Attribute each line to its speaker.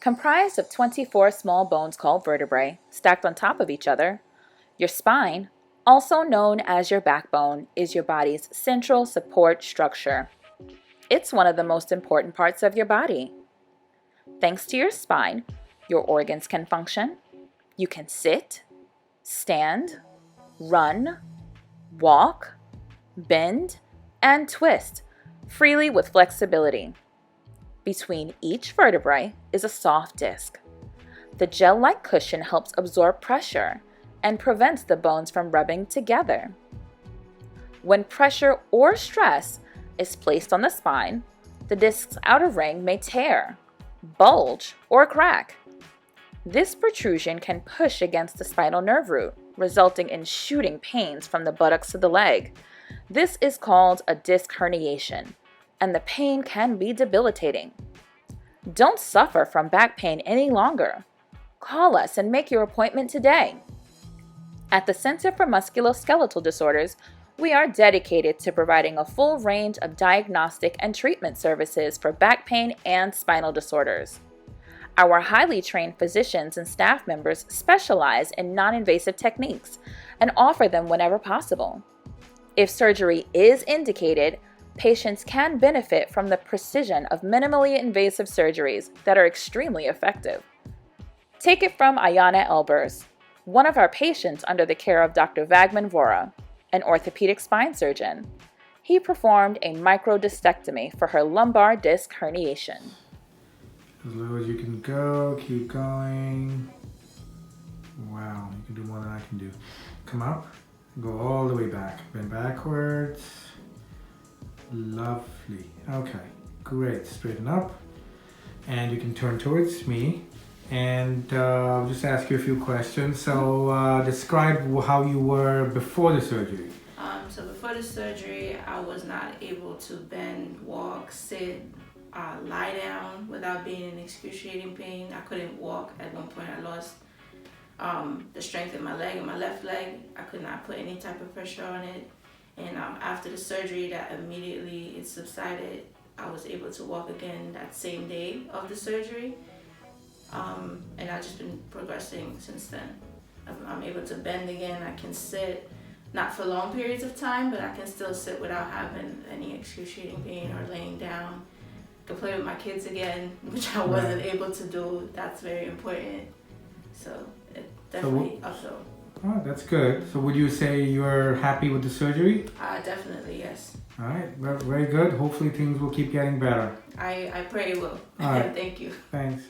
Speaker 1: Comprised of 24 small bones called vertebrae, stacked on top of each other, your spine, also known as your backbone, is your body's central support structure. It's one of the most important parts of your body. Thanks to your spine, your organs can function. You can sit, stand, run, walk, bend, and twist freely with flexibility. Between each vertebrae is a soft disc. The gel-like cushion helps absorb pressure and prevents the bones from rubbing together. When pressure or stress is placed on the spine, the disc's outer ring may tear, bulge, or crack. This protrusion can push against the spinal nerve root, resulting in shooting pains from the buttocks to the leg. This is called a disc herniation, and the pain can be debilitating. Don't suffer from back pain any longer. Call us and make your appointment today. At the Center for Musculoskeletal Disorders, we are dedicated to providing a full range of diagnostic and treatment services for back pain and spinal disorders. Our highly trained physicians and staff members specialize in non-invasive techniques and offer them whenever possible. If surgery is indicated, patients can benefit from the precision of minimally invasive surgeries that are extremely effective. Take it from Ayana Elbers, one of our patients under the care of Dr. Vagmin Vora, an orthopedic spine surgeon. He performed a microdiscectomy for her lumbar disc herniation.
Speaker 2: As low as you can go, keep going. Wow, you can do more than I can do. Come up, go all the way back, bend backwards. Lovely. Okay, great. Straighten up, and you can turn towards me, and I'll just ask you a few questions. So describe how you were before the surgery.
Speaker 3: So before the surgery, I was not able to bend, walk, sit, lie down without being in excruciating pain. I couldn't walk. At one point, I lost the strength in my leg, in my left leg. I could not put any type of pressure on it. And after the surgery, that immediately it subsided. I was able to walk again that same day of the surgery. And I've just been progressing since then. I'm able to bend again. I can sit, not for long periods of time, but I can still sit without having any excruciating pain or laying down. I can play with my kids again, which I wasn't able to do. That's very important. So it definitely uphill.
Speaker 2: Oh, that's good. So would you say you're happy with the surgery?
Speaker 3: Definitely, yes.
Speaker 2: All right, very good. Hopefully things will keep getting better.
Speaker 3: I pray it will.
Speaker 2: All right.
Speaker 3: Thank you.
Speaker 2: Thanks.